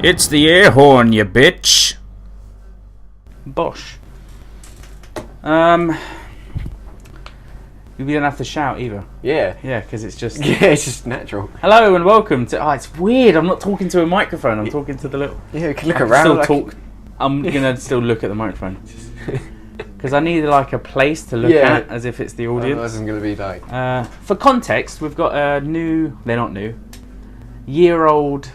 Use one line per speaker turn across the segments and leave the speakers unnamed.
It's the Earhorn, you bitch.
Bosh. We don't have to shout either.
Yeah.
Yeah, because it's just...
Yeah, it's just natural.
Hello and welcome to... Oh, it's weird. I'm not talking to a microphone. I'm talking to the little...
Yeah, we can look
I can
around.
still
like...
talk. I'm going to still look at the microphone. Because I need like a place to look at as if it's the audience.
This is going to be like...
For context, we've got a new... They're not new. Year-old...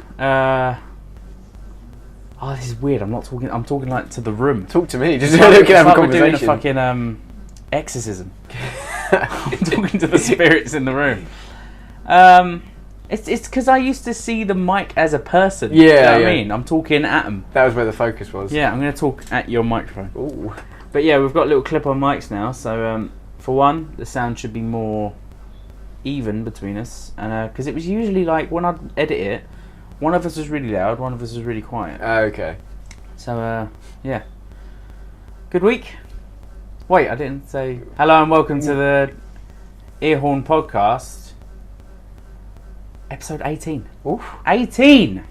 Oh, this is weird. I'm talking like to the room.
Talk to me. Just
It's
so
like,
we can have a
we're doing a
conversation.
fucking exorcism. I'm talking to the spirits in the room. It's because I used to see the mic as a person.
Yeah,
you know what
yeah.
I mean? I'm talking at them.
That was where the focus was.
Yeah, I'm going to talk at your microphone.
Ooh.
But yeah, we've got little clip-on mics now. So for one, the sound should be more even between us, and because it was usually like when I'd edit it, one of us was really loud, one of us was really quiet.
Okay.
So yeah. Good week. Wait, I didn't say hello and welcome to the Earhorn podcast, episode 18.
Oof.
18.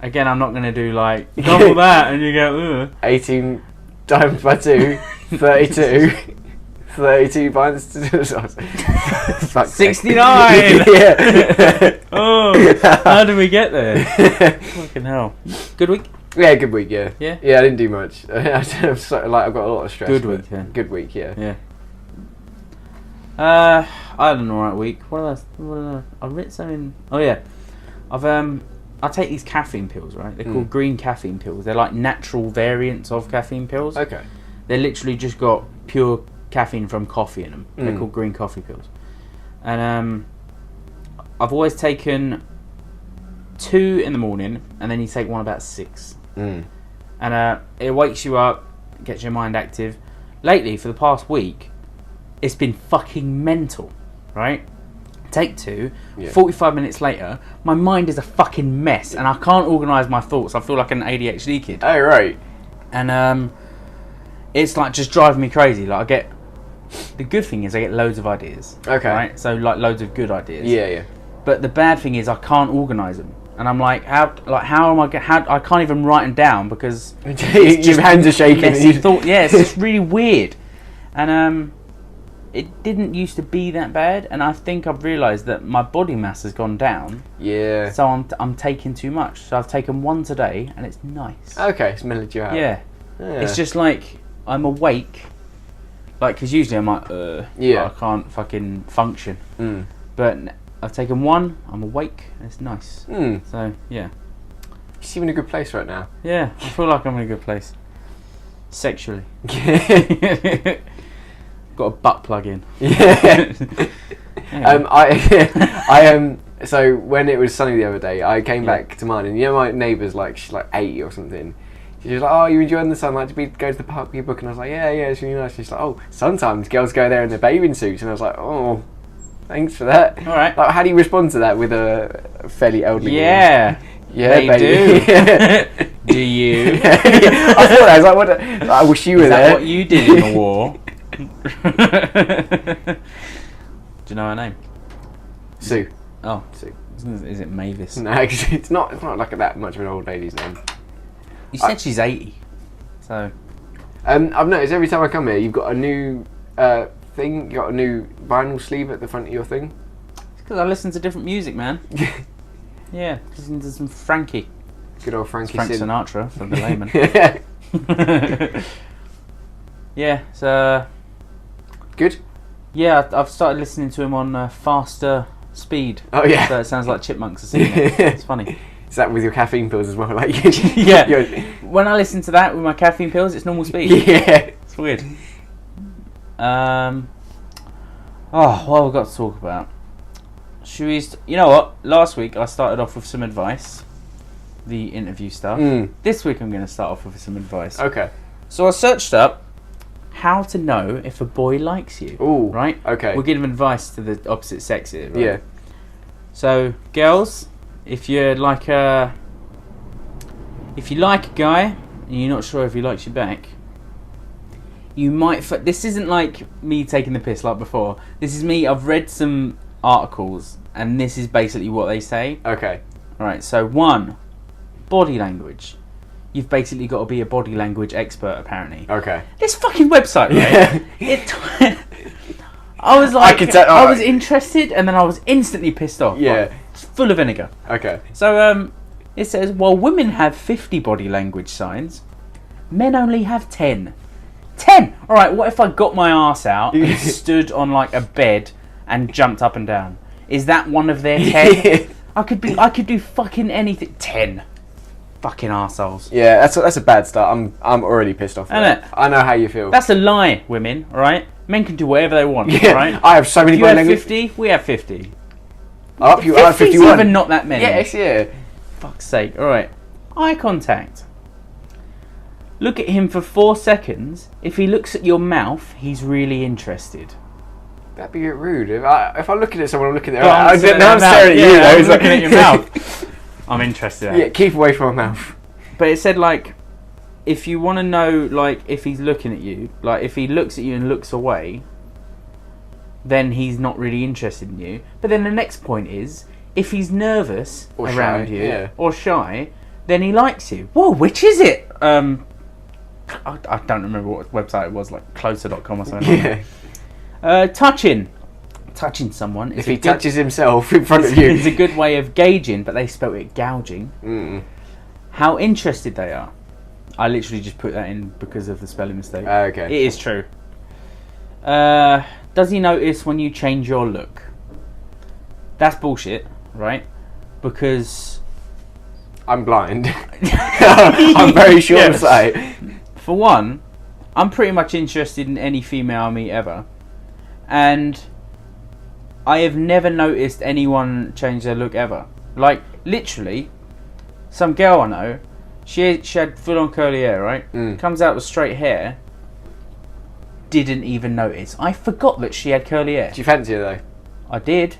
Again, I'm not going to do like double that and you go ugh.
18 times by 2, 32. 32 minus
69.
Yeah.
Oh, how did we get there? Fucking hell. Good week.
Yeah, good week. Yeah.
Yeah.
Yeah, I didn't do much. I've got a lot of stress.
Good
but
week, yeah.
Good week. Yeah.
Yeah. I had an alright week. I've written something. Oh yeah, I take these caffeine pills, right? They're called green caffeine pills. They're like natural variants of caffeine pills.
Okay.
They're literally just got pure caffeine from coffee in them. They're called green coffee pills. And I've always taken 2 in the morning, and then you take one about 6. And it wakes you up, gets your mind active. Lately, for the past week, it's been fucking mental, right? Take 2, 45 minutes later, my mind is a fucking mess, and I can't organise my thoughts. I feel like an ADHD kid.
Oh, right.
And it's like just driving me crazy. Like the good thing is I get loads of ideas.
Okay.
Right? So like loads of good ideas.
Yeah, yeah.
But the bad thing is I can't organise them. And I'm like, how am I? I can't even write them down because
your hands are shaking.
messy thought. Yeah, it's just really weird. And it didn't used to be that bad. And I think I've realised that my body mass has gone down.
Yeah.
So I'm taking too much. So I've taken 1 today, and it's nice.
Okay, it's mellowed you out.
Yeah. It's just like I'm awake. Like, because usually I'm like, I can't fucking function. But I've taken 1, I'm awake, and it's nice. So, yeah.
You seem in a good place right now.
Yeah, I feel like I'm in a good place. Sexually. Got a butt plug in.
Yeah. So when it was sunny the other day, I came back to mine, and you know my neighbour's like, she's like 80 or something. She was like, oh, you enjoying the sun? Like, to go to the park with your book? And I was like, yeah, it's really nice. She's like, oh, sometimes girls go there in their bathing suits. And I was like, oh, thanks for that.
All right.
Like, how do you respond to that with a fairly elderly woman?
Yeah,
they
do. Do you?
I thought that. I was like, what? I wish you were
Is
there.
that what you did in the war? Do you know her name?
Sue.
Oh,
Sue.
Is it Mavis?
No, it's not like that much of an old lady's name.
You said she's 80. So.
I've noticed every time I come here, you've got a new thing. You got a new vinyl sleeve at the front of your thing.
It's because I listen to different music, man. Yeah, listen to some Frankie.
Good old Frankie.
Frank Sinatra for the layman. Yeah, so.
Good.
Yeah, I've started listening to him on faster speed.
Oh yeah.
So it sounds like chipmunks are singing it. It's funny.
Is that with your caffeine pills as well? Like
yeah. When I listen to that with my caffeine pills, it's normal speed.
Yeah.
It's weird. What have we got to talk about? Should we? You know what? Last week I started off with some advice, the interview stuff. This week I'm going to start off with some advice.
Okay.
So I searched up how to know if a boy likes you.
Ooh.
Right.
Okay.
We're giving advice to the opposite sex here. Right?
Yeah.
So girls, if you like a guy and you're not sure if he likes you back, you might. This isn't like me taking the piss like before. This is me. I've read some articles, and this is basically what they say.
Okay.
All right. So 1, body language, you've basically got to be a body language expert, apparently.
Okay.
This fucking website, right?
Yeah.
I was like,
I
was interested, and then I was instantly pissed off.
Yeah.
Like, it's full of vinegar.
Okay.
So, it says, while women have 50 body language signs, men only have 10. 10! Alright, what if I got my arse out and stood on like a bed and jumped up and down? Is that one of their 10? I could do fucking anything. 10. Fucking arseholes.
Yeah, that's a bad start. I'm already pissed off.
Isn't it?
I know how you feel.
That's a lie, women, alright? Men can do whatever they want,
yeah,
alright?
I have so many
You have
language.
50, we have 50.
Up, you are 51.
Even not that many.
Yes, yeah.
Fuck's sake. Alright. Eye contact. Look at him for 4 seconds. If he looks at your mouth, he's really interested.
That'd be a bit rude. If I'm looking at someone, I'm looking at
But I'm
their
staring
I'm staring at you.
yeah,
though.
I'm
It's
looking
like-
at your mouth. I'm interested.
Yeah, keep away from my mouth.
But it said, like, if you want to know, like, if he's looking at you, like, if he looks at you and looks away, then he's not really interested in you. But then the next point is, if he's nervous
Or
around
shy,
you,
yeah.
or shy, then he likes you. Whoa, which is it? I don't remember what website it was, like closer.com or something.
Yeah.
Touching someone.
If he touches himself in front of you.
It's a good way of gauging, but they spelt it gouging.
Mm.
How interested they are. I literally just put that in because of the spelling mistake.
Okay.
It is true. Does he notice when you change your look? That's bullshit, right? Because
I'm blind. I'm very short of sight.
for one, I'm pretty much interested in any female I meet ever. And I have never noticed anyone change their look ever. Like, literally, some girl I know, she had full on curly hair, right?
Mm.
Comes out with straight hair. Didn't even notice. I forgot that she had curly hair.
Do you fancy her though?
I did.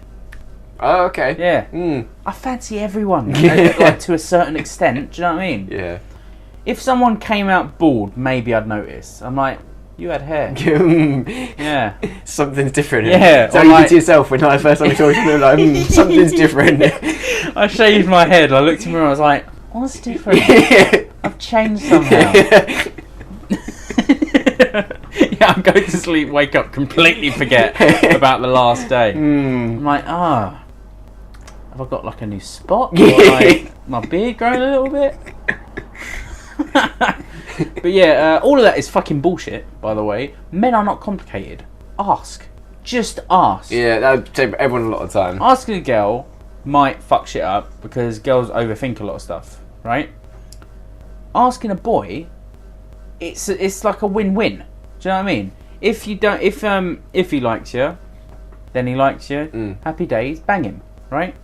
Oh, okay.
Yeah.
Mm.
I fancy everyone, like, to a certain extent. Do you know what I mean?
Yeah.
If someone came out bald, maybe I'd notice. I'm like, you had hair. Yeah.
Something's different.
Yeah,
So
or
you
like-
did to yourself when I first time you saw you, like, something's different.
I shaved my head. I looked in the mirror. I was like, what's different? I've changed somehow. Yeah, I go to sleep, wake up, completely forget about the last day.
Mm.
I'm like, have I got like a new spot? Or like my beard growing a little bit? But yeah, all of that is fucking bullshit, by the way. Men are not complicated. Ask. Just ask.
Yeah, that would take everyone a lot of time.
Asking a girl might fuck shit up because girls overthink a lot of stuff, right? Asking a boy, it's like a win-win. Do you know what I mean? If you don't, if he likes you, then he likes you.
Mm.
Happy days, bang him, right?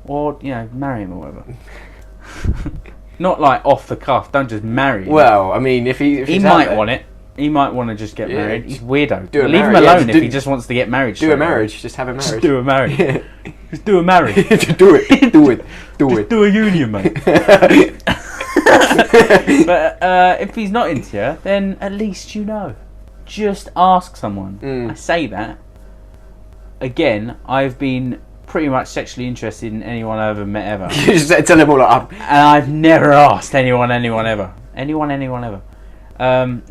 Or marry him or whatever. Not like off the cuff. Don't just marry him.
Well, I mean, if
he
he's
might want it. He might want to just get
Yeah,
married. He's weirdo.
do a
Leave him
marriage, yeah,
alone
just
if
do-
he just wants to get married.
Do
straight
a
away.
marriage. Just have a marriage.
Just do a marriage.
Yeah.
Just do a marriage.
Just do it. Do it. Do
Just
it.
do a union, mate. But if he's not into you, then at least you know. Just ask someone.
Mm.
I say that. Again, I've been pretty much sexually interested in anyone I've ever met ever.
Just tell them all up.
And I've never asked anyone ever. Anyone ever.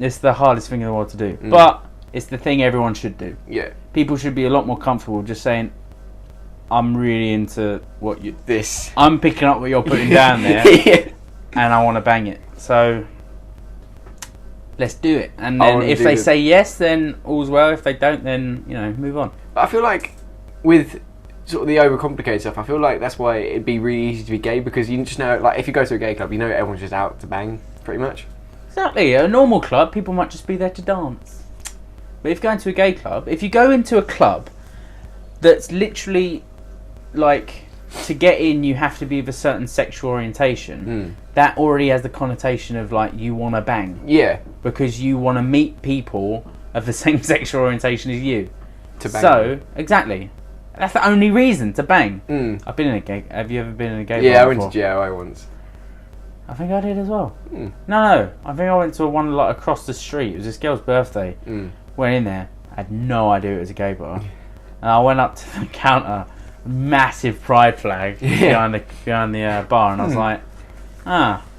It's the hardest thing in the world to do.
Mm.
But it's the thing everyone should do.
Yeah.
People should be a lot more comfortable just saying, I'm really into what you...
This.
I'm picking up what you're putting down there.
Yeah.
And I want to bang it. So let's do it. And
I
then
wanna
if
do
they
it.
say yes, then all's well. If they don't, then move on.
But I feel like with sort of the overcomplicated stuff, I feel like that's why it'd be really easy to be gay, because you just know, like, if you go to a gay club, you know everyone's just out to bang, pretty much.
Exactly. At a normal club, people might just be there to dance. But if you go into a gay club, if you go into a club that's literally like, to get in you have to be of a certain sexual orientation, that already has the connotation of like you want to bang.
Yeah.
Because you want to meet people of the same sexual orientation as you.
To bang.
So, exactly. That's the only reason to bang.
Mm.
I've been in a gay... Have you ever been in a gay
Yeah, I
bar
went to
before?
GHOSTBUSTERS once.
I think I did as well.
Mm.
No. I think I went to one like across the street. It was this girl's birthday.
Mm.
Went in there. Had no idea it was a gay bar. And I went up to the counter. Massive pride flag behind the bar. And I was like...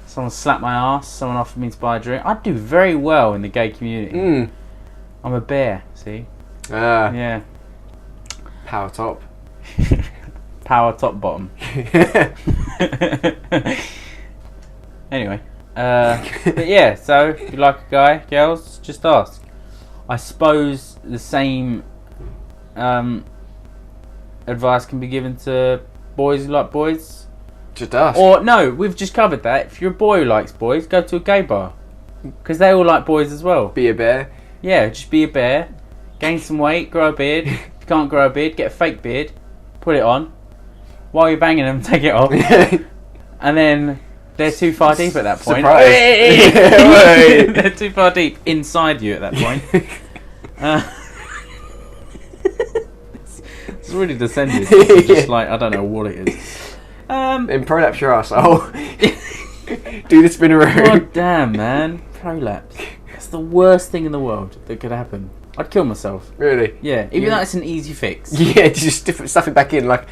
Someone slapped my ass. Someone offered me to buy a drink. I do very well in the gay community. I'm a bear. See? Yeah.
Power top.
Power top bottom. Anyway, but yeah. So if you like a guy, girls, just ask. I suppose the same advice can be given to boys who like boys.
Just ask.
Or no, we've just covered that. If you're a boy who likes boys, go to a gay bar because they all like boys as well.
Be a bear.
Yeah, just be a bear. Gain some weight, grow a beard. If you can't grow a beard, get a fake beard, put it on. While you're banging them, take it off, and then they're too far deep at that point.
Surprise.
They're too far deep inside you at that point. It's really descended. It's just like, I don't know what it is.
Then prolapse your arsehole. Do the spinneroo.
God damn, man. Prolapse. That's the worst thing in the world that could happen. I'd kill myself.
Really?
Yeah, even though it's an easy fix.
Yeah, just stuff it back in, like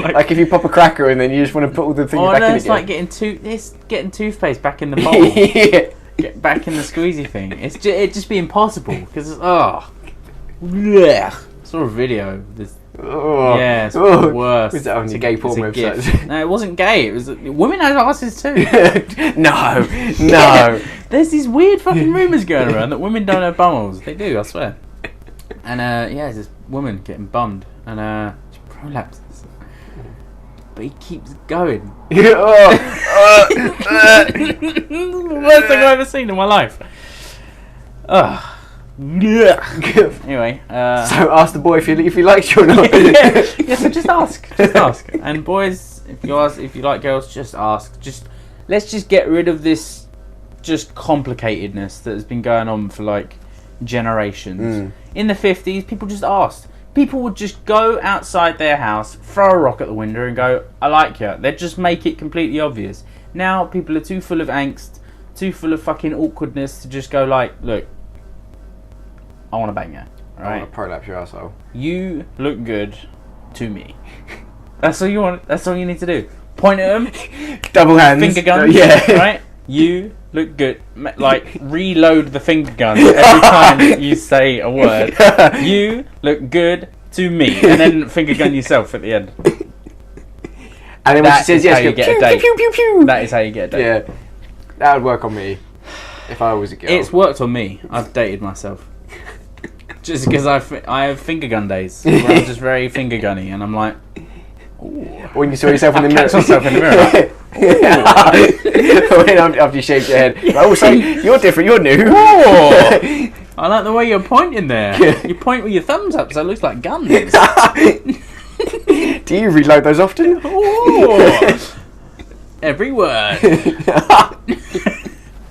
like if you pop a cracker and then you just want to put all the things back in
it's
again.
like getting toothpaste back in the bowl.
Yeah.
Get back in the squeezy thing. It'd just be impossible because blech. I saw a video of this.
Oh.
Yeah, it's the worst.
Was that on the gay porn website?
No, it wasn't gay. It was women have asses too.
No.
Yeah. There's these weird fucking rumours going around that women don't have bumholes. They do, I swear. And there's this woman getting bummed and she prolapses. But he keeps going. The worst thing I've ever seen in my life. Anyway,
so ask the boy if he likes you or not.
yeah, so just ask. And boys, if you like girls, just ask. Let's just get rid of this just complicatedness that has been going on for like generations. In the 50s, people just asked. People would just go outside their house, throw a rock at the window and go, I like you. They'd just make it completely obvious. Now people are too full of angst, too full of fucking awkwardness to just go like, look, I want to bang you. Right?
I want to prolapse your arsehole.
You look good to me. That's all you want. That's all you need to do. Point at them.
Double hands.
Finger guns.
Yeah.
Right? You look good. Like, reload the finger gun every time you say a word. You look good to me. And then finger gun yourself at the end.
And then when she says yes,
you get a date.
Pew, pew, pew, pew.
That is how you get a date.
Yeah. That would work on me. If I was a girl.
It's worked on me. I've dated myself. Just because I have finger gun days. Where I'm just very finger gunny. And I'm like, ooh.
When you saw yourself in the mirror.
Catch myself in the mirror.
When after you shaved your head. Oh, so you're different. You're new.
Oh, I like the way you're pointing there. You point with your thumbs up, so it looks like guns.
Do you reload those often?
Oh, every word.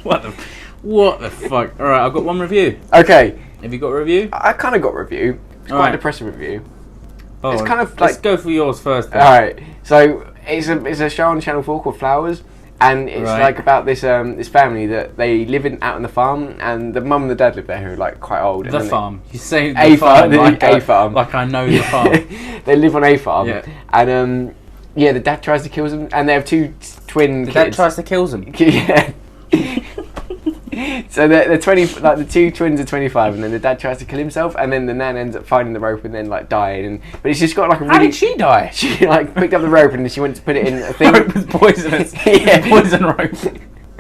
What the fuck? All right, I've got one review.
Okay.
Have you got a review?
I kind of got a review. It's quite a depressing review.
Oh,
it's kind of like.
Let's go for yours first. Then.
All right. So it's a show on Channel 4 called Flowers, and it's like about this this family that they live out on the farm, and the mum and the dad live there who are like quite old.
The farm. You say the
a
farm, like
a farm.
Like I know the farm.
They live on a farm.
Yeah.
And the dad tries to kill them, and they have two twin kids.
The dad tries to kill them.
Yeah. So they're 20, like the two twins are 25, and then the dad tries to kill himself, and then the nan ends up finding the rope and then like dying. But it's just got like a really.
How did she die?
She like picked up the rope and then she went to put it in a thing.
Rope was poisonous.
Yeah.
Poison rope.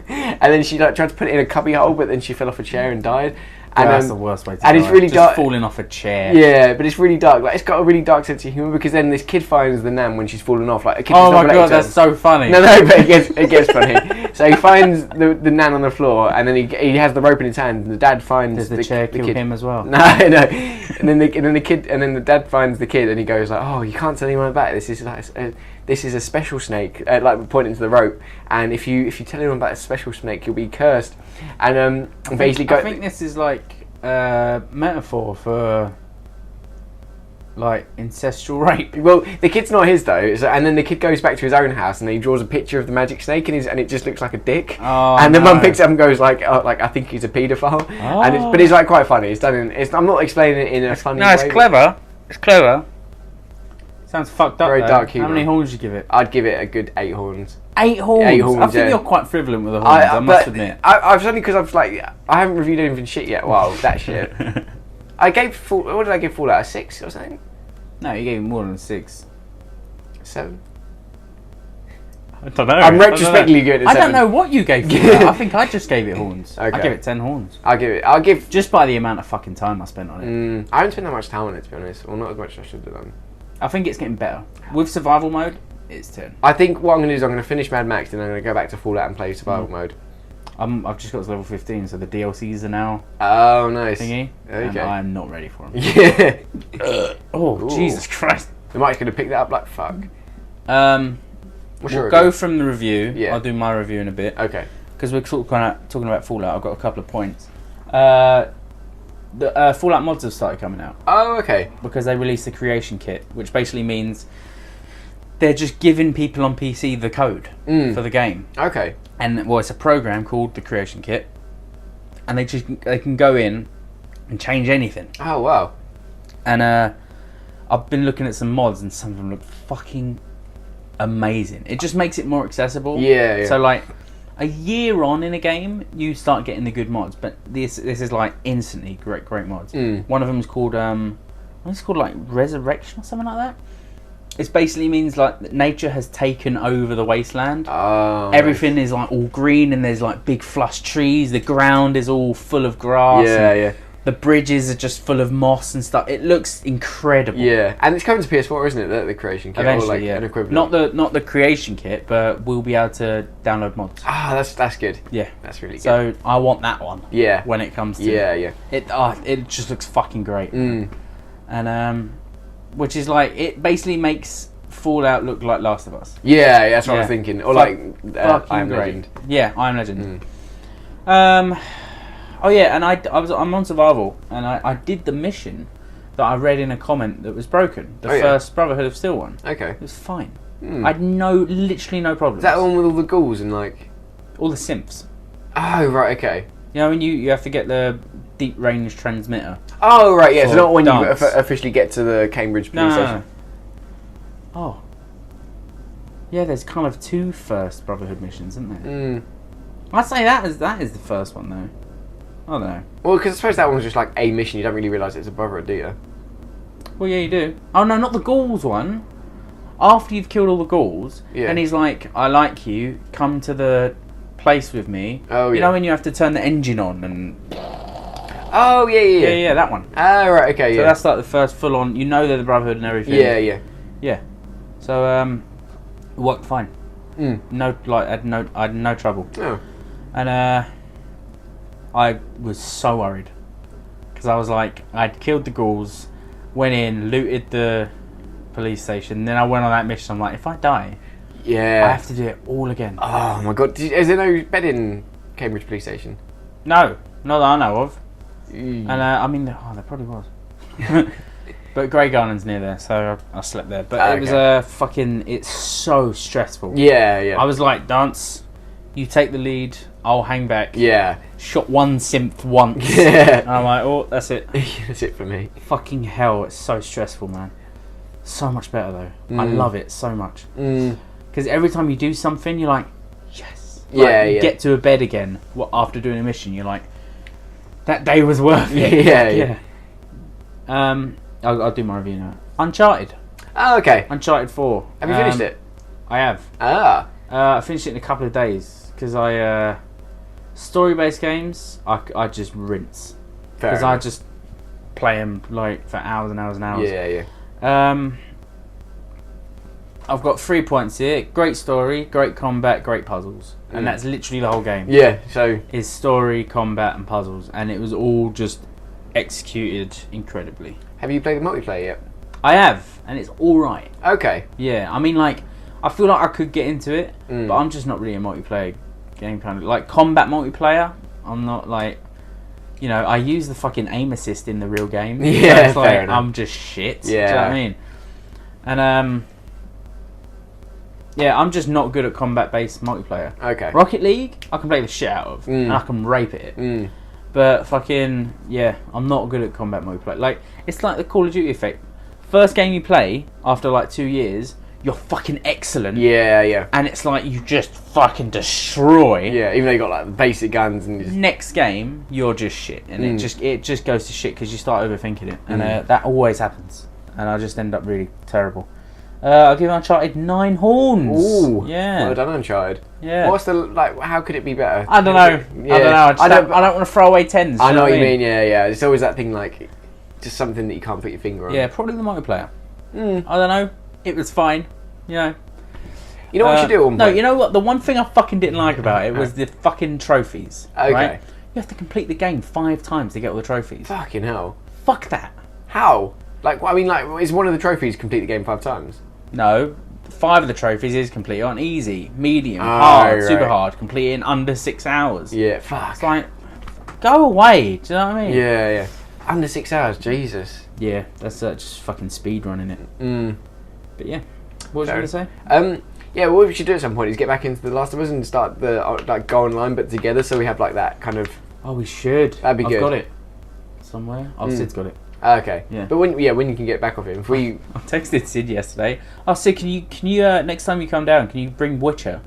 And then she like tried to put it in a cubby hole, but then she fell off a chair and died. And
that's the worst way to
and
die.
it's really
just
dark.
Falling off a chair.
Yeah, but it's really dark. Like it's got a really dark sense of humour because then this kid finds the nan when she's fallen off. Like a kid.
Oh my god, that's so funny.
No, but it gets funny. So he finds the nan on the floor, and then he has the rope in his hand, and the dad finds
Does the chair kill
kid.
him as well?
No. And then the dad finds the kid, and he goes like, "Oh, you can't tell anyone about it. This is like this is a special snake." Like pointing to the rope, and if you tell anyone about a special snake, you'll be cursed. And
I think this is like metaphor for like ancestral rape.
Well, the kid's not his though, and then the kid goes back to his own house and he draws a picture of the magic snake and it just looks like a dick.
Oh,
and the mum picks it up and goes like I think he's a paedophile.
Oh.
But it's like quite funny. It's done I'm not explaining it in a funny way.
No, it's clever. It's clever. Sounds fucked up.
Very
though.
dark humour.
How many horns do you give it?
I'd give it a good 8 horns.
8 horns.
8 horns,
I think
yeah.
you're quite frivolent with the horns. I must admit.
I've only because I've like I haven't reviewed anything shit yet. Wow, that shit. I gave what did I give Fallout? A 6 or something?
No, you gave him more than 6.
7.
I don't know.
I'm retrospectively good at 7.
I don't know what you gave Fallout. I think I just gave it horns.
Okay.
I gave it 10 horns.
I'll give
Just by the amount of fucking time I spent on it.
I haven't spent that much time on it, to be honest. Well, not as much as I should have done.
I think it's getting better. With survival mode, it's 10.
I think what I'm going to do is I'm going to finish Mad Max, then I'm going to go back to Fallout and play survival mode.
I've just got to level 15, so the DLCs are now
Oh, nice.
thingy.
Okay.
And I'm not ready for them.
Yeah.
Oh,
Ooh.
Jesus Christ.
The Mike's going to pick that up like fuck. What's your
We'll go
review?
from the review.
Yeah.
I'll do my review in a bit.
Okay.
Because we're sort of kind of talking about Fallout. I've got a couple of points. The Fallout mods have started coming out
Oh, okay.
because they released the creation kit, which basically means they're just giving people on PC the code for the game.
Okay.
And well, it's a program called the creation kit, and they can go in and change anything.
Oh, wow.
And I've been looking at some mods, and some of them look fucking amazing. It just makes it more accessible.
Yeah, yeah.
So like a year on in a game, you start getting the good mods, but this is like instantly great mods. One of them is called what's it called, like Resurrection or something like that. It basically means like nature has taken over the wasteland.
Oh,
Everything is like all green, and there's like big flush trees. The ground is all full of grass.
Yeah,
and
yeah.
The bridges are just full of moss and stuff. It looks incredible.
Yeah, and it's coming to PS4, isn't it? The creation kit,
Eventually,
or like
yeah.
an equivalent.
Not the creation kit, but we'll be able to download mods.
Ah, that's good.
Yeah,
That's really good.
so I want that one.
Yeah.
When it comes to
Yeah.
it just looks fucking great. And which is like, it basically makes Fallout look like Last of Us.
Yeah, that's what I
Yeah.
was thinking. Or
Fucking
I Am
great.
Legend.
Yeah, I Am Legend. Oh yeah, and I'm on survival, and I did the mission that I read in a comment that was broken. The first Brotherhood of Steel one.
Okay.
It was fine. I had literally no problems.
Is that the one with all the ghouls and like?
All the synths.
Oh right, okay.
You know, when you have to get the deep range transmitter.
Oh right, yeah. So
For
not when
dance.
you officially get to the Cambridge police station.
Oh. Yeah, there's kind of 2 first Brotherhood missions, isn't there? I'd say that is the first one though. I don't know.
Well, because I suppose that one was just like a mission. You don't really realise it's a Brotherhood, do you?
Well, yeah, you do. Oh no, not the ghouls one. After you've killed all the ghouls,
Yeah.
and he's like, "I like you. Come to the place with me."
Oh,
You
yeah.
know when you have to turn the engine on and
Oh yeah.
yeah, that one.
Ah right, okay,
So
yeah.
that's like the first full on. You know they're the Brotherhood and everything.
Yeah.
Yeah. So it worked fine. No, like I had no trouble.
Oh.
And I was so worried because I was like, I'd killed the ghouls, went in, looted the police station, then I went on that mission. I'm like, if I die,
Yeah.
I have to do it all again.
Oh my god! Is there no bed in Cambridge police station?
No, not that I know of.
Mm.
And I mean, there probably was. But Grey Garden's near there, so I slept there. But it was fucking. It's so stressful.
Yeah.
I was like, Dance, you take the lead. I'll hang back.
Yeah.
Shot one synth once.
Yeah.
And I'm like, oh, that's it.
That's it for me.
Fucking hell, it's so stressful, man. So much better though. I love it so much. Because every time you do something, you're like, yes. Like, you get to a bed again after doing a mission. You're like, that day was worth it.
Yeah.
I'll do my review now. Uncharted.
Oh, okay.
Uncharted 4.
Have you finished it?
I have.
Ah.
I finished it in a couple of days because I story-based games I just rinse because I just play them like for hours and hours and hours.
Yeah.
I've got 3 points here. Great story, great combat, great puzzles, and that's literally the whole game.
Yeah. So.
Is story, combat, and puzzles, and it was all just executed incredibly.
Have you played the multiplayer yet?
I have, and it's all right.
Okay.
Yeah, I mean, like, I feel like I could get into it, but I'm just not really a multiplayer game kind of like combat multiplayer. I'm not like, you know, I use the fucking aim assist in the real game.
Yeah,
so it's like,
fair enough.
I'm just shit.
Yeah.
Do you know what I mean? And yeah, I'm just not good at combat-based multiplayer.
Okay.
Rocket League, I can play the shit out of, and I can rape at it. But fucking yeah, I'm not good at combat multiplayer. Like, it's like the Call of Duty effect. First game you play after like 2 years, you're fucking excellent.
Yeah.
And it's like you just fucking destroy.
Yeah, even though you got like the basic guns and just...
Next game, you're just shit, and it just goes to shit because you start overthinking it, and that always happens, and I just end up really terrible. I'll give Uncharted 9 horns.
Ooh,
yeah.
Well done, Uncharted.
Yeah.
What's the like? How could it be better?
I don't know.
Yeah.
I don't want to throw away 10s.
I know what you mean. Yeah. It's always that thing like, just something that you can't put your finger on.
Yeah, probably the multiplayer. I don't know. It was fine. You know.
You know what you should do at one point?
No, you know what? The one thing I fucking didn't like about it was the fucking trophies.
Okay.
Right? You have to complete the game 5 times to get all the trophies.
Fucking hell.
Fuck that.
How? Like, I mean, like, is one of the trophies complete the game 5 times?
No. 5 of the trophies is complete on easy, medium, hard, super hard, complete in under 6 hours.
Yeah, fuck.
It's like, go away. Do you know what I mean?
Yeah. Under 6 hours, Jesus.
Yeah, that's just fucking speed running it. But yeah, what was you going to say?
Yeah, what we should do at some point is get back into The Last of Us and start the like go online but together, so we have like that kind of.
Oh, we should.
That'd be good.
I've got it somewhere. Oh, Sid's got it.
Okay.
Yeah.
But when you can get back off it, if we.
I texted Sid yesterday. Oh, Sid, can you next time you come down, can you bring Witcher?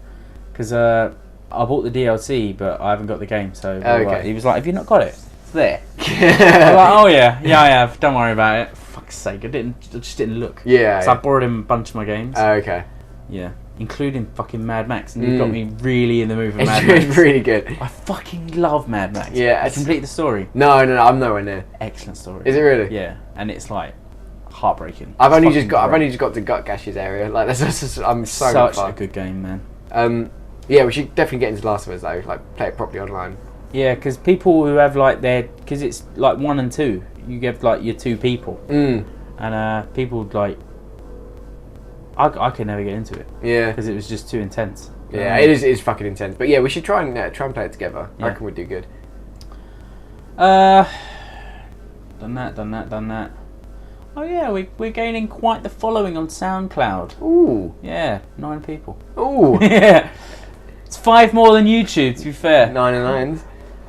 Because I bought the DLC, but I haven't got the game. So
okay.
He was like, "Have you not got it? It's there." I was like, "Oh yeah, I have. Don't worry about it." Fuck's sake, I just didn't look.
Yeah.
So I borrowed him a bunch of my games.
Okay.
Yeah. Including fucking Mad Max, and you've got me really in the mood for Mad Max.
It's really good.
I fucking love Mad Max.
Yeah,
I completed the story.
No, I'm nowhere near.
Excellent story.
Is it really?
Yeah, and it's like heartbreaking.
I've only just got to Gut Gash's area. Like I'm so
such
far.
a good game, man.
Yeah, we should definitely get into The Last of Us though. Like play it properly online.
Yeah, because people who have like because it's like 1 and 2, you get like your 2 people, and people like. I could never get into it.
Yeah.
Because it was just too intense.
Yeah, it is fucking intense. But yeah, we should try and play it together.
Yeah.
I reckon we'd do good.
Done that. Oh yeah, we're gaining quite the following on SoundCloud.
Ooh.
Yeah, 9 people.
Ooh.
Yeah. It's 5 more than YouTube, to be fair.
9 and 9s.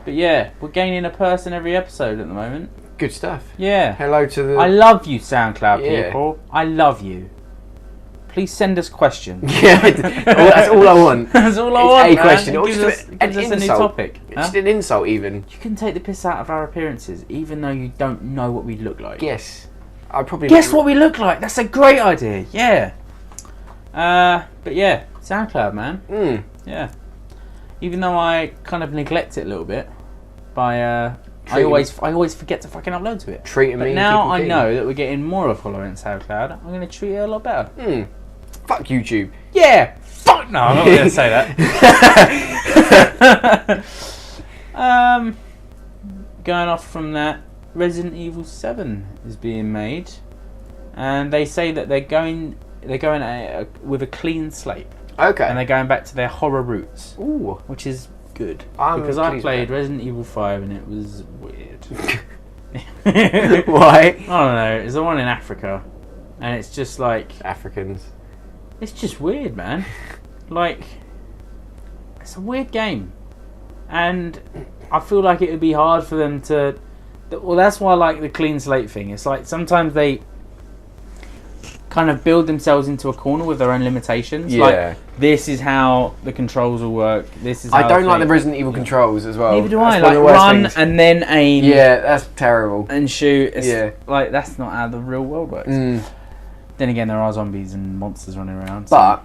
But yeah, we're gaining a person every episode at the moment.
Good stuff.
Yeah.
Hello to the...
I love you, SoundCloud people. I love you. Please send us questions.
Yeah, that's all I want.
That's all I want.
A
man.
question.
It
Or
gives
just
us a new topic.
Just an insult, even.
You can take the piss out of our appearances, even though you don't know what we look like.
Yes. I probably
guess what we look like. That's a great idea. Yeah. But yeah, SoundCloud, man. Yeah. Even though I kind of neglect it a little bit by I always forget to fucking upload to it.
Treating me.
But now I know that we're getting more of a follower in SoundCloud. I'm going to treat it a lot better.
Fuck YouTube.
Yeah. Fuck no. I'm not going to say that. Going off from that, Resident Evil 7 is being made, and they say that they're going with a clean slate.
Okay.
And they're going back to their horror roots.
Ooh.
Which is good.
Because
I played Resident Evil 5 and it was weird.
Why?
I don't know. It's the one in Africa. And it's just like...
Africans.
It's just weird, man. Like... It's a weird game. And I feel like it would be hard for them to... Well, that's why I like the clean slate thing. It's like sometimes they kind of build themselves into a corner with their own limitations.
Yeah.
Like, this is how the controls will work. This is how
I don't like the Resident Evil controls as well.
Neither do
That's
I.
one of
Like,
the worst
run
things.
and then aim.
Yeah, that's terrible.
And shoot. It's
Yeah.
like, that's not how the real world works. Then again, there are zombies and monsters running around.
But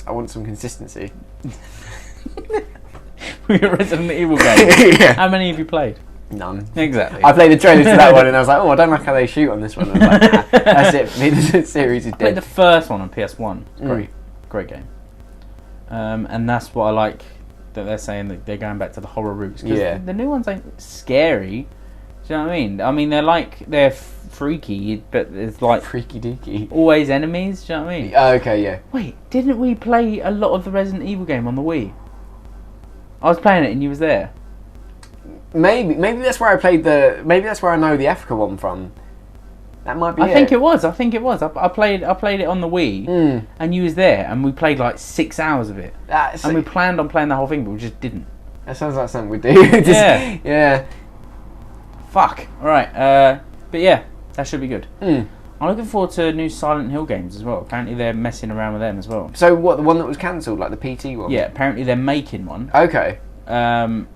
I want some consistency.
We're a Resident Evil game.
Yeah.
How many have you played?
None.
Exactly.
I played the trailers to that one and I was like, oh, I don't like how they shoot on this one. I was like, nah, that's it. For me, the series is
I played
dead.
the first one on PS1. It's great game. And that's what I like that they're saying that they're going back to the horror roots. Because the new ones ain't scary. Do you know what I mean? I mean, they're freaky, but there's like
freaky deaky.
Always enemies. Do you know what I mean?
Okay, yeah.
Wait, didn't we play a lot of the Resident Evil game on the Wii? I was playing it and you was there.
Maybe that's where I played maybe that's where I know the Africa one from. That might be
I think it was. I played it on the Wii and you was there and we played like 6 hours of it. And we planned on playing the whole thing but we just didn't.
That sounds like something we do.
Yeah. Fuck. Alright, but yeah, that should be good. I'm looking forward to new Silent Hill games as well. Apparently they're messing around with them as well.
So what, the one that was cancelled, like the PT one?
Yeah, apparently they're making one.
Okay.
Oh,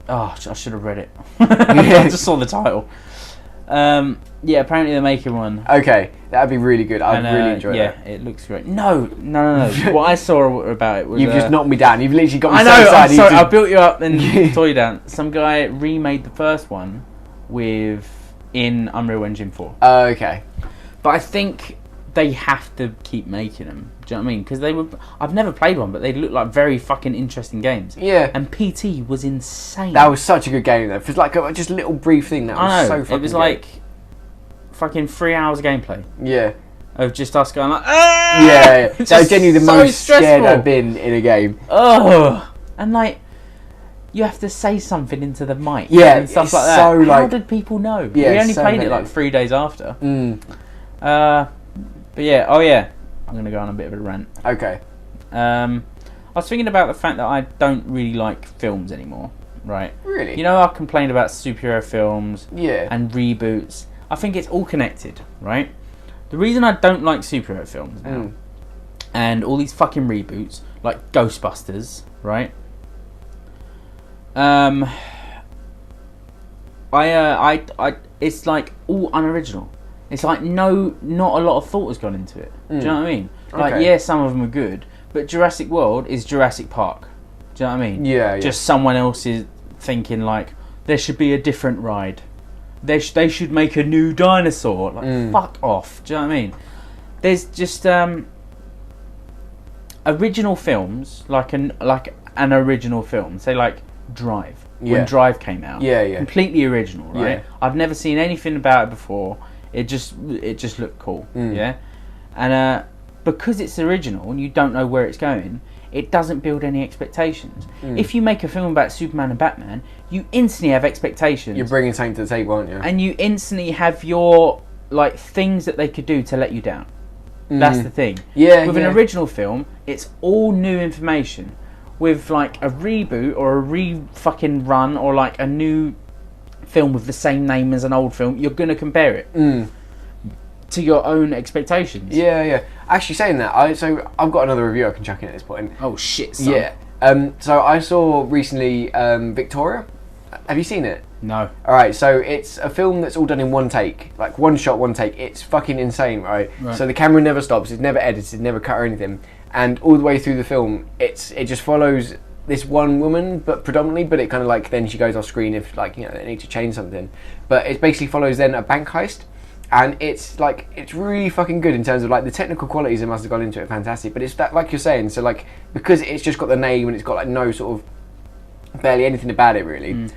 I should have read it. I just saw the title. Yeah, apparently they're making one.
Okay, that'd be really good. I'd really enjoy that.
Yeah, it looks great. No. What I saw about it was...
You've just knocked me down. You've literally got me
I
so
know,
excited.
I'm sorry, I built you up and tore you down. Some guy remade the first one in Unreal Engine 4.
Okay.
But I think they have to keep making them. Do you know what I mean? Because I've never played one, but they look like very fucking interesting games.
Yeah.
And PT was insane.
That was such a good game though. For like just a little brief thing, that was so fucking
it was
good.
like fucking 3 hours of gameplay.
Yeah.
Of just us going like, ah!
Yeah. That was genuinely the
so
most scared
stressful.
I've been in a game.
Oh. And like, you have to say something into the mic.
Yeah,
and stuff
it's
like that.
so, like...
How did people know?
Yeah,
we only
so
played
many.
it like 3 days after.
Mm.
But yeah, oh yeah, I'm going to go on a bit of a rant.
Okay.
I was thinking about the fact that I don't really like films anymore, right?
Really?
You know, I've complained about superhero films
Yeah.
and reboots. I think it's all connected, right? The reason I don't like superhero films now, and all these fucking reboots, like Ghostbusters, right? It's like all unoriginal. It's like not a lot of thought has gone into it. Do you know what I mean? Like,
Okay.
yeah, some of them are good, but Jurassic World is Jurassic Park. Do you know what I mean?
Yeah.
Just someone else is thinking like there should be a different ride. They should make a new dinosaur. Like fuck off. Do you know what I mean? There's just original films like an original film. Say like Drive.
Yeah.
When Drive came out.
Yeah.
Completely original, right?
Yeah.
I've never seen anything about it before. It just looked cool. Yeah. And because it's original and you don't know where it's going, it doesn't build any expectations. If you make a film about Superman and Batman, you instantly have expectations.
You're bringing something to the table, aren't you?
And you instantly have your like things that they could do to let you down. That's the thing.
Yeah.
With an original film, it's all new information. With like a reboot or a fucking run or like a new film with the same name as an old film, you're gonna compare it to your own expectations.
Yeah. Actually, saying that, I've got another review I can chuck in at this point.
Oh shit, son.
Yeah. So I saw recently Victoria. Have you seen it?
No.
Alright, so it's a film that's all done in one take. Like one shot, one take. It's fucking insane, right? So the camera never stops, it's never edited, never cut or anything. And all the way through the film, it just follows this one woman, but predominantly, but it kind of like, then she goes off screen if like, you know, they need to change something. But it basically follows then a bank heist. And it's like, it's really fucking good in terms of like the technical qualities that must have gone into it, fantastic. But it's that, like you're saying, so like, because it's just got the name and it's got like no sort of, barely anything about it really.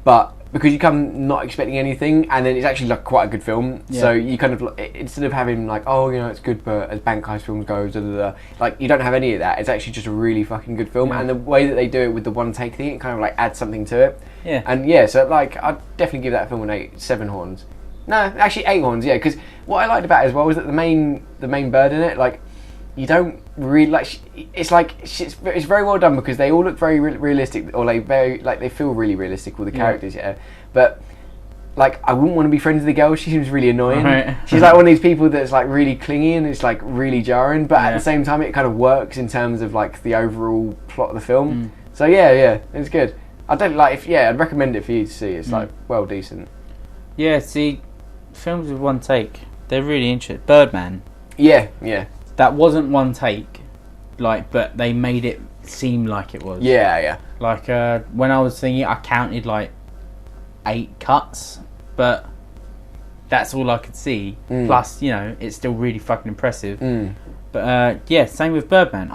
But because you come not expecting anything, and then it's actually like quite a good film. So you kind of, instead of having like, oh, you know, it's good, but as bank heist films go, like you don't have any of that. It's actually just a really fucking good film, and the way that they do it with the one take thing, it kind of like adds something to it. And so like I'd definitely give that film an 7 horns. No, actually 8 horns. Yeah, because what I liked about it as well was that the main bird in it, like, you don't really like. It's like it's very well done because they all look very realistic, or like they feel really realistic, all the characters. Yeah, but like I wouldn't want to be friends with the girl. She seems really annoying. Right. She's like one of these people that's like really clingy and it's like really jarring. But at the same time, it kind of works in terms of like the overall plot of the film. So yeah, it's good. I don't like I'd recommend it for you to see. It's like well decent.
Yeah, see, films with one take, they're really interesting. Birdman.
Yeah.
That wasn't one take, like, but they made it seem like it was.
Yeah.
Like, when I was thinking, I counted like 8 cuts, but that's all I could see. Plus, you know, it's still really fucking impressive. But yeah, same with Birdman.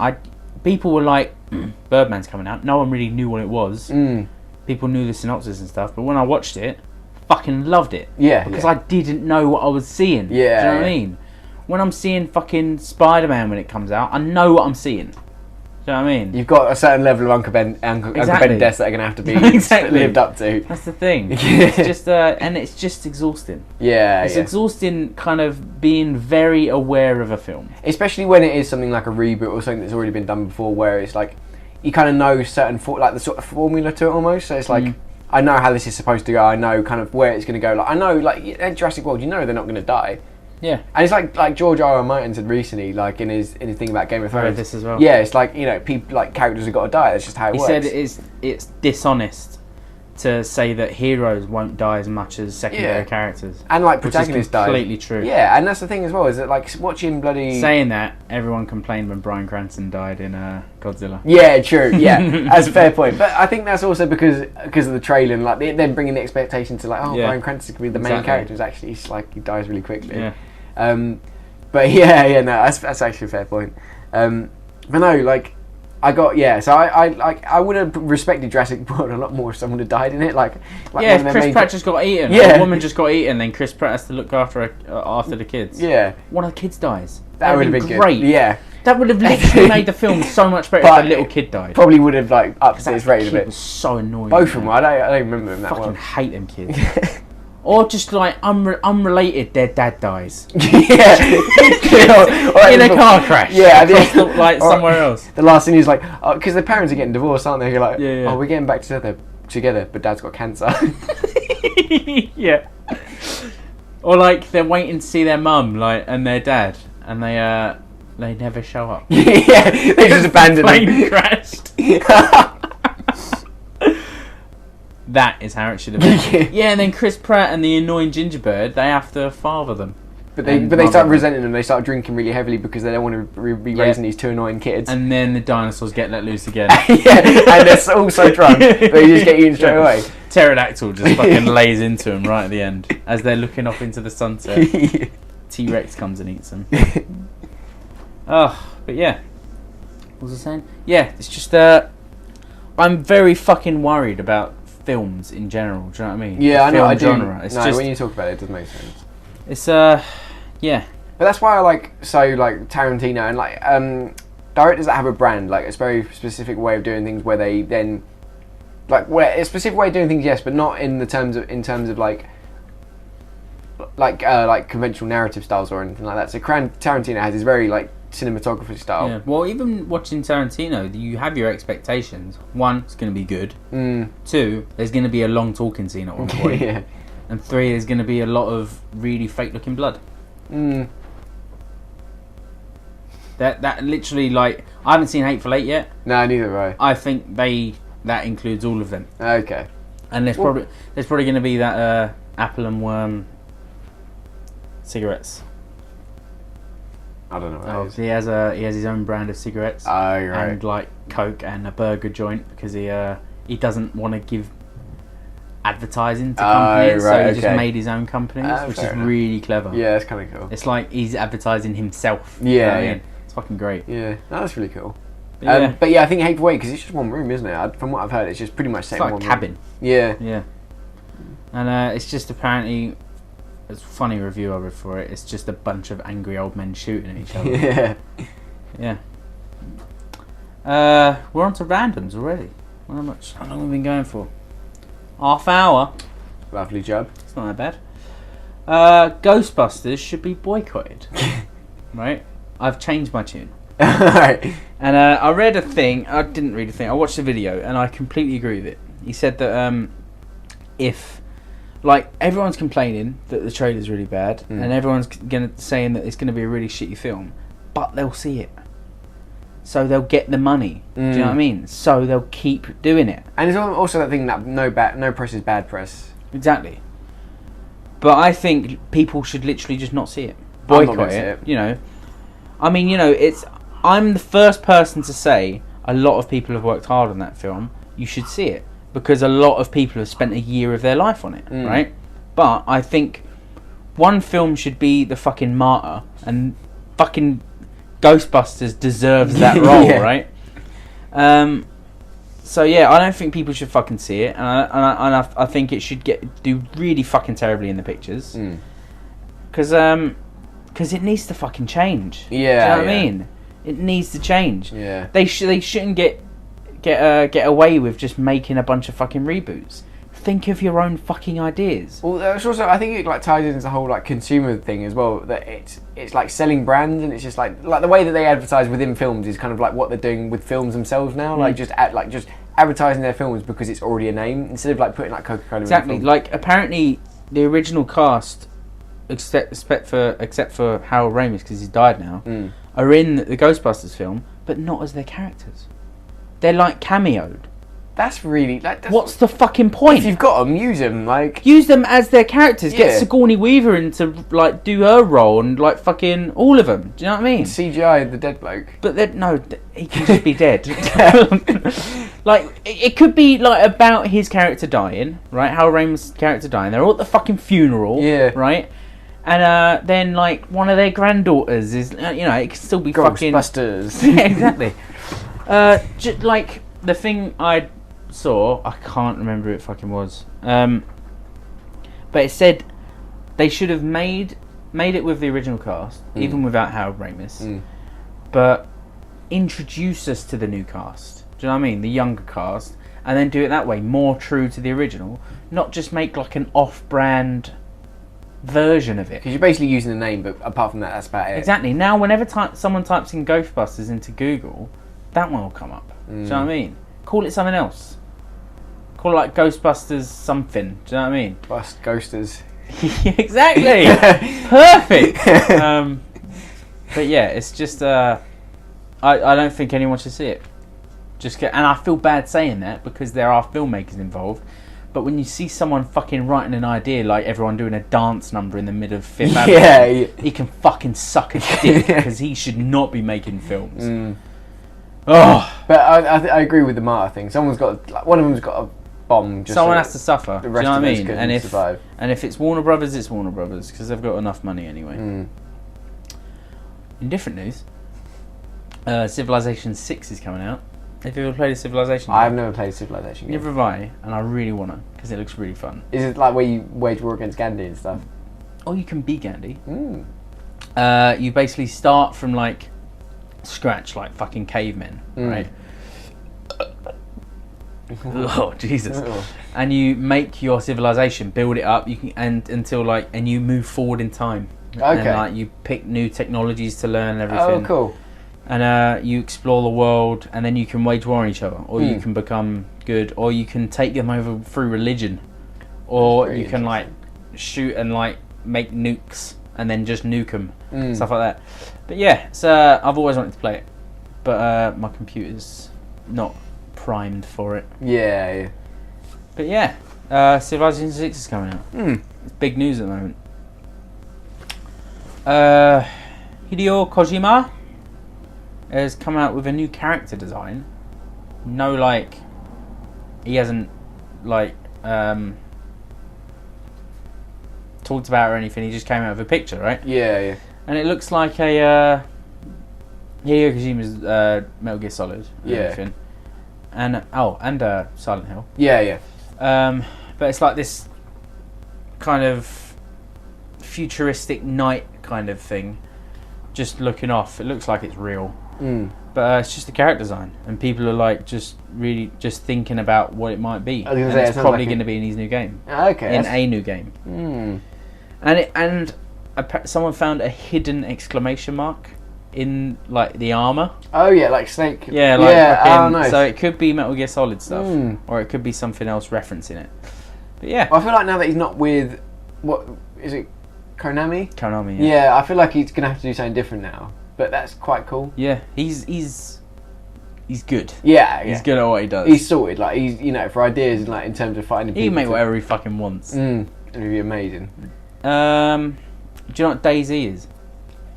People were like, Birdman's coming out. No one really knew what it was. People knew the synopsis and stuff, but when I watched it, fucking loved it.
Yeah.
Because I didn't know what I was seeing.
Yeah.
Do you know what I mean? When I'm seeing fucking Spider-Man when it comes out, I know what I'm seeing. Do you know what I mean?
You've got a certain level of Uncle Ben deaths that are going to have to be lived up to.
That's the thing. It's just, and it's just exhausting.
Yeah,
it's exhausting kind of being very aware of a film.
Especially when it is something like a reboot or something that's already been done before, where it's like, you kind of know certain, like the sort of formula to it almost. So it's like, I know how this is supposed to go. I know kind of where it's going to go. Like I know, like in Jurassic World, you know they're not going to die.
Yeah.
And it's like George R. R. Martin said recently, like in his thing about Game of Thrones.
This as well.
Yeah, it's like, you know, people like characters have got to die. That's just how it works.
He said it's dishonest to say that heroes won't die as much as secondary characters.
And like protagonists die.
Completely true.
Yeah, and that's the thing as well, is that like watching bloody...
Saying that, everyone complained when Bryan Cranston died in Godzilla.
Yeah, true. Yeah, that's a fair point. But I think that's also because of the trailer and like them bringing the expectation to like, Bryan Cranston could be the main character. It's actually like he dies really quickly.
Yeah.
But no, that's actually a fair point. But no, like I would have respected Jurassic World a lot more if someone had died in it. Like
if Chris Pratt just got eaten.
Yeah.
A woman just got eaten, then Chris Pratt has to look after the kids.
Yeah.
One of the kids dies.
That would have been
great.
Good. Yeah.
That would have literally made the film so much better if a little kid died.
Probably would have like upped its rating a bit.
Was so annoying.
Both of them. I don't remember them that well.
I fucking hate them kids. Or just like unrelated, their dad dies.
Yeah.
In a car crash.
Yeah.
Like somewhere else.
The last thing is like, because their parents are getting divorced, aren't they? You're like,
yeah.
we're getting back together, but dad's got cancer.
Yeah. Or like they're waiting to see their mum, like, and their dad, and they never show up.
Yeah, they just abandon them.
Plane crashed. That is how it should have been. Yeah, and then Chris Pratt and the annoying gingerbird, they have to father them.
But they start resenting them. They start drinking really heavily because they don't want to be raising these two annoying kids.
And then the dinosaurs get let loose again.
Yeah, and they're all so drunk they just get eaten straight away.
Pterodactyl just fucking lays into them right at the end as they're looking off into the sunset. T-Rex comes and eats them. But yeah. What was I saying? Yeah, it's just I'm very fucking worried about films in general. Do you know what I mean?
Yeah, I know. I do.
Genre. It's just,
when you talk about it, it does make sense.
It's yeah.
But that's why I like Tarantino and like directors that have a brand, like a very specific way of doing things, where they then where a specific way of doing things, yes, but not in terms of like conventional narrative styles or anything like that. So Tarantino has his very like cinematography style.
Yeah. Well, even watching Tarantino, you have your expectations. One, it's going to be good. 2, there's going to be a long talking scene at one point.
Yeah.
And 3, there's going to be a lot of really fake looking blood. That literally, like, I haven't seen Hateful Eight yet.
No, neither have
I think that includes all of them.
Okay.
And there's probably going to be that apple and worm cigarettes.
I don't know what that is.
He has his own brand of cigarettes.
Oh, right.
And like Coke and a burger joint because he doesn't want to give advertising to companies, so he just made his own companies, which is really clever.
Yeah, that's kind of cool.
It's like he's advertising himself.
Yeah,
you know what I mean? It's fucking great.
Yeah, that's really cool.
But
yeah, I think Hateful Eight, because it's just one room, isn't it? From what I've heard, it's just pretty much set in one room.
It's like a cabin.
Yeah.
Yeah. And it's just apparently, it's a funny review I read for it, it's just a bunch of angry old men shooting at each other.
Yeah.
Yeah. We're on to randoms already. How long have we been going for? Half hour.
Lovely job.
It's not that bad. Ghostbusters should be boycotted. Right? I've changed my tune.
Right.
And I read a thing. I didn't read a thing. I watched a video and I completely agree with it. He said that if, like, everyone's complaining that the trailer's really bad and everyone's saying that it's going to be a really shitty film, but they'll see it. So they'll get the money. Do you know what I mean? So they'll keep doing it.
And it's also that thing that no press is bad press.
Exactly. But I think people should literally just not see it. Boycott it. You know. I mean, you know, I'm the first person to say a lot of people have worked hard on that film. You should see it. Because a lot of people have spent a year of their life on it, right? But I think one film should be the fucking martyr, and fucking Ghostbusters deserves that role, right? So yeah, I don't think people should fucking see it, and I think it should do really fucking terribly in the pictures, because it needs to fucking change.
Yeah,
do you know what I mean? It needs to change.
Yeah,
they shouldn't get away with just making a bunch of fucking reboots. think of your own fucking ideas.
Well, it's also, I think it like ties into the whole like consumer thing as well. That it's like selling brands, and it's just like the way that they advertise within films is kind of like what they're doing with films themselves now. Like just advertising their films because it's already a name instead of like putting like Coca-Cola.
Exactly.
In the film.
Like apparently the original cast, except for Harold Ramis because he's died now, are in the Ghostbusters film, but not as their characters. They're like cameoed.
That's really
what's the fucking point?
If you've got them, use them. Like
use them as their characters. Get Sigourney Weaver in to like do her role and like fucking all of them. Do you know what I mean?
CGI the dead bloke.
But he can just be dead. Like it could be like about his character dying, right? Harold Ramis' character dying. They're all at the fucking funeral, right? And then like one of their granddaughters is, it could still be fucking
Ghostbusters.
Yeah, exactly. Just like the thing I saw, I can't remember who it fucking was. But it said they should have made it with the original cast, even without Harold Ramis. But introduce us to the new cast. Do you know what I mean? The younger cast, and then do it that way, more true to the original. Not just make like an off-brand version of it.
Because you're basically using the name, but apart from that, that's about it.
Exactly. Now, whenever someone types in Ghostbusters into Google, that one will come up. Do you know what I mean? Call it something else. Call it like Ghostbusters something. Do you know what I mean?
Bust Ghosters.
Exactly. Perfect. But yeah, it's just I don't think anyone should see it. And I feel bad saying that because there are filmmakers involved. But when you see someone fucking writing an idea like everyone doing a dance number in the middle of Fifth Avenue, he can fucking suck a dick because he should not be making films. Oh,
but I agree with the Martyr thing. Someone's got one of them's got a bomb. Just
someone
so
has to suffer.
The
Do
rest
you know
of
what I
us
mean?
couldn't survive.
And if it's Warner Brothers, it's Warner Brothers because they've got enough money anyway. In different news, Civilization 6 is coming out. Have you ever played a Civilization game?
I've never played a Civilization game.
Never have I, and I really want to because it looks really fun.
Is it like where you wage war against Gandhi and stuff?
Oh, you can be Gandhi. You basically start from like scratch, like fucking cavemen, right? Oh Jesus! And you make your civilization, build it up. You can and you move forward in time.
Okay.
And like you pick new technologies to learn and everything.
Oh, cool.
And you explore the world, and then you can wage war on each other, or you can become good, or you can take them over through religion, or you can like shoot and like make nukes and then just nuke them, stuff like that. But yeah, so I've always wanted to play it, but my computer's not primed for it.
Yeah.
But yeah, Civilization 6 is coming out. It's big news at the moment. Hideo Kojima has come out with a new character design. No, like he hasn't like talked about it or anything. He just came out with a picture, right?
Yeah.
And it looks like a Hideo Kojima's Metal Gear Solid. And everything. And Silent Hill.
Yeah.
But it's like this kind of futuristic night kind of thing. Just looking off. It looks like it's real. But it's just a character design, and people are like just really just thinking about what it might be. And it's probably going to be in his new game.
Okay.
In a new game. And someone found a hidden exclamation mark in like the armor.
Oh yeah, like Snake.
Yeah, like
nice.
So it could be Metal Gear Solid stuff, or it could be something else referencing it. But yeah,
well, I feel like now that he's not with what is it, Konami?
Konami.
Yeah, I feel like he's gonna have to do something different now. But that's quite cool.
Yeah, he's good.
Yeah,
he's good at what he does.
He's sorted. Like he's for ideas, like in terms of fighting.
He can make whatever he fucking wants.
It'd be amazing.
Do you know what DayZ is?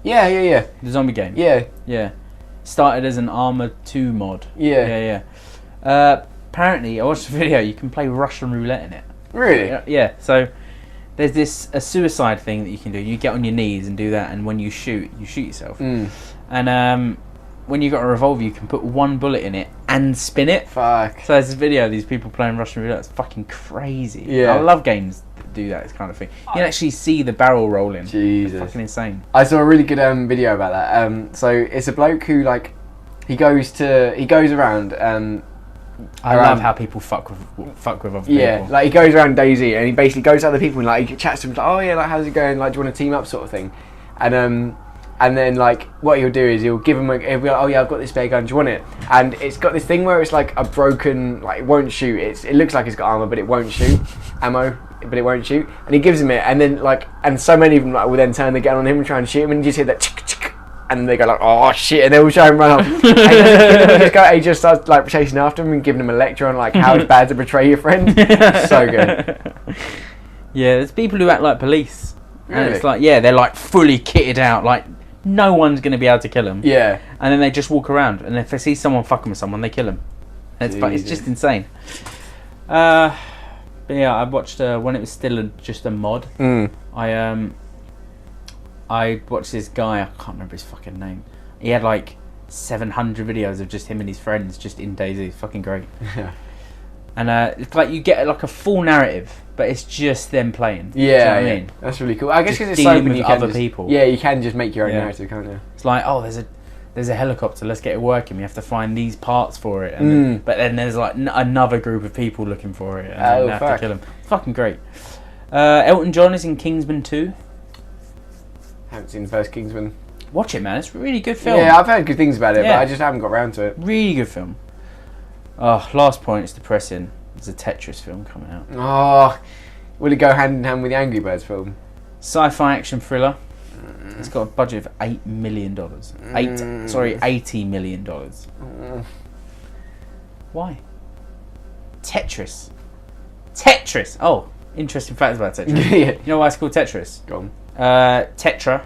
Yeah.
The zombie game.
Yeah.
Started as an Armored 2 mod.
Yeah.
Apparently, I watched a video. You can play Russian roulette in it.
Really?
Yeah. So there's a suicide thing that you can do. You get on your knees and do that, and when you shoot yourself. And when you got a revolver, you can put one bullet in it and spin it.
Fuck.
So there's this video of these people playing Russian roulette. It's fucking crazy.
Yeah.
I love games that do that kind of thing. You can actually see the barrel rolling.
Jesus.
It's fucking insane.
I saw a really good video about that. So it's a bloke who he goes around
I
around-
love how people fuck with other
Yeah,
people.
like he goes around Daisy and he basically goes to other people and like he chats to them like, oh yeah, like how's it going? Like, do you want to team up, sort of thing? And then like what he'll do is he'll give him he'll be like, oh yeah, I've got this spare gun, do you want it? And it's got this thing where it's like a broken, like it won't shoot. It looks like it's got armor, but it won't shoot. Ammo, but it won't shoot. And he gives him it, and then like, and so many of them like will then turn the gun on him and try and shoot him, and you just hear that chick chick, and they go like, oh shit, and they all try and run off. And he just starts like chasing after him and giving him a lecture on like how it's bad to betray your friend. So good.
Yeah, there's people who act like police. And
Really?
it's like, yeah, they're like fully kitted out, like no one's going to be able to kill them.
Yeah.
And then they just walk around, and if they see someone fucking with someone, they kill them. And it's just insane. But yeah, I watched when it was still just a mod. I watched this guy. I can't remember his fucking name. He had like 700 videos of just him and his friends just in DayZ. It's fucking great.
Yeah.
And it's like you get like a full narrative, but it's just them playing.
Yeah,
Do you know what I
yeah.
mean?
That's really cool. I guess
Just
because it's so
dealing
good,
with
you can
other
just,
people.
Yeah, you can just make your own
Yeah.
narrative, can't you?
It's like, oh, there's a helicopter. Let's get it working. We have to find these parts for it. And then, but then there's like another group of people looking for it, and then they have to kill them. It's fucking great. Elton John is in Kingsman 2.
Haven't seen the first Kingsman.
Watch it, man. It's a really good film.
Yeah, I've heard good things about it,
Yeah.
but I just haven't got around to it.
Really good film. Oh, last point. It's depressing. There's a Tetris film coming out.
Oh, will it go hand in hand with the Angry Birds film?
Sci-fi action thriller. It's got a budget of $8 million. $80 million. Why? Tetris. Oh, interesting facts about Tetris.
Yeah.
You know why it's called Tetris?
Go on.
Tetra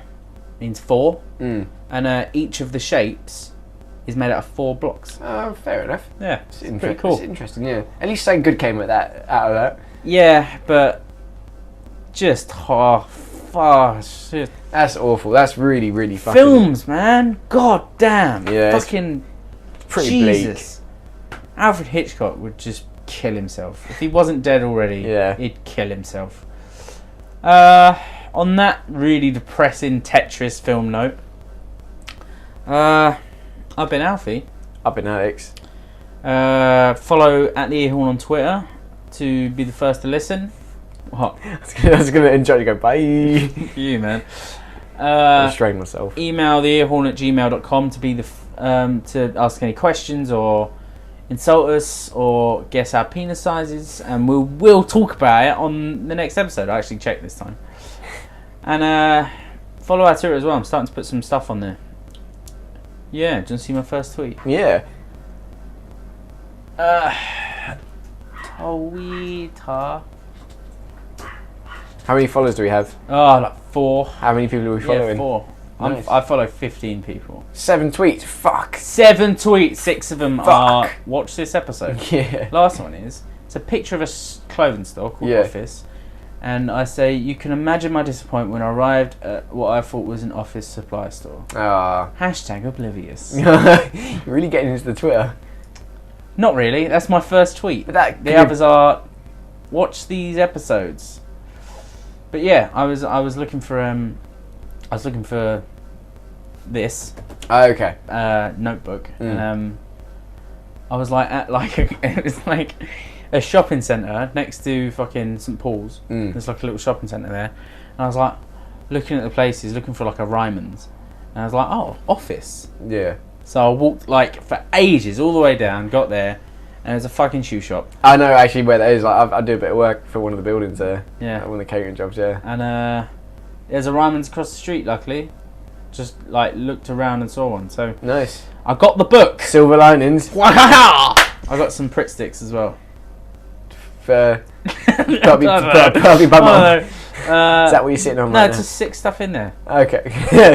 means four,
Mm.
and each of the shapes is made out of 4 blocks.
Oh, fair enough.
Yeah,
It's
pretty cool.
It's interesting, yeah. At least something good came out of that.
Yeah, but just shit.
That's awful. That's really, really fucking...
Films, man. God damn.
Yeah, it's
Fucking
pretty
Jesus. Alfred Hitchcock would just kill himself. If he wasn't dead already,
Yeah.
he'd kill himself. On that really depressing Tetris film note, I've been Alfie.
I've been Alex.
Follow at the Earhorn on Twitter to be the first to listen. What?
I was going to enjoy to go, bye.
You, man.
Restrain myself.
Email theearhorn@gmail.com to be to ask any questions or insult us or guess our penis sizes, and we'll talk about it on the next episode. I actually checked this time. And follow our Twitter as well. I'm starting to put some stuff on there. Yeah, do you want to see my first tweet?
Yeah.
Twitter.
How many followers do we have?
Oh, like 4.
How many people are we following?
Yeah, 4.
Nice.
I follow 15 people.
7 tweets. Fuck.
7 tweets. 6 of them are
Fuck.
watch this episode.
Yeah.
Last one is it's a picture of a clothing store called
Yeah.
Office, and I say you can imagine my disappointment when I arrived at what I thought was an office supply store.
Ah.
#oblivious.
You're really getting into the Twitter.
Not really. That's my first tweet.
But that
The
could-
others are watch these episodes. But yeah, I was looking for this
Oh, okay.
notebook, and I was like at like it was like a shopping centre next to fucking St Paul's. There's like a little shopping centre there, and I was like looking at the places, looking for like a Ryman's, and I was like, oh, Office.
Yeah.
So I walked like for ages all the way down, got there, and there's a fucking shoe shop.
I know actually where that is. Like I do a bit of work for one of the buildings there.
Yeah.
One of the catering jobs. Yeah.
And there's a Ryman's across the street. Luckily, just like looked around and saw one. So
Nice.
I got the book.
Silver linings.
Wow! I got some Pritt sticks as well.
For
Is
probably bummer. Is that what you're sitting on
No,
right now?
just stick stuff in there
Okay.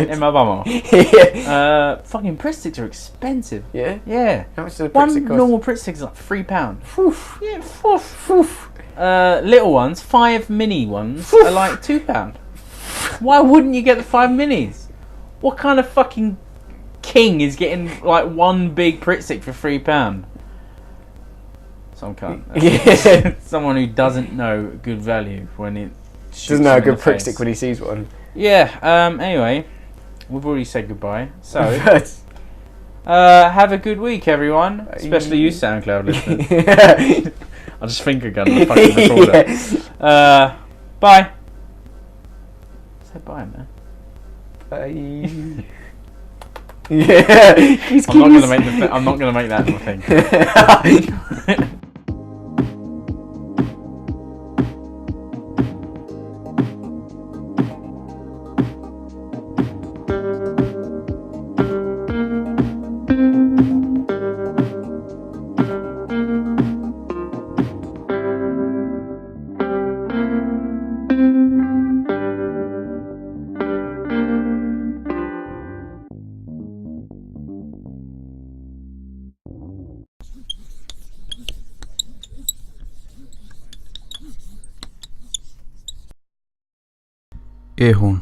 in my bumhole.
Yeah.
Fucking Pritt sticks are expensive.
Yeah.
Yeah.
How much does a
One
Pritt stick cost?
normal Pritt stick is like £3.
Oof.
Yeah, foof. Little ones, 5 mini ones, are like £2. Why wouldn't you get the 5 minis? What kind of fucking king is getting like one big Pritt stick for £3? Some cunt.
Yeah.
Someone who doesn't know good value when it
Doesn't know a
shoots him in
good
the
prick
face.
stick when he sees one.
Yeah. Anyway, we've already said goodbye. So Have a good week, everyone. Especially you, SoundCloud listeners. I'll just finger gun the fucking recorder. Bye. Say bye, man.
Bye. Yeah.
I'm not gonna make that my thing.
Earhorn.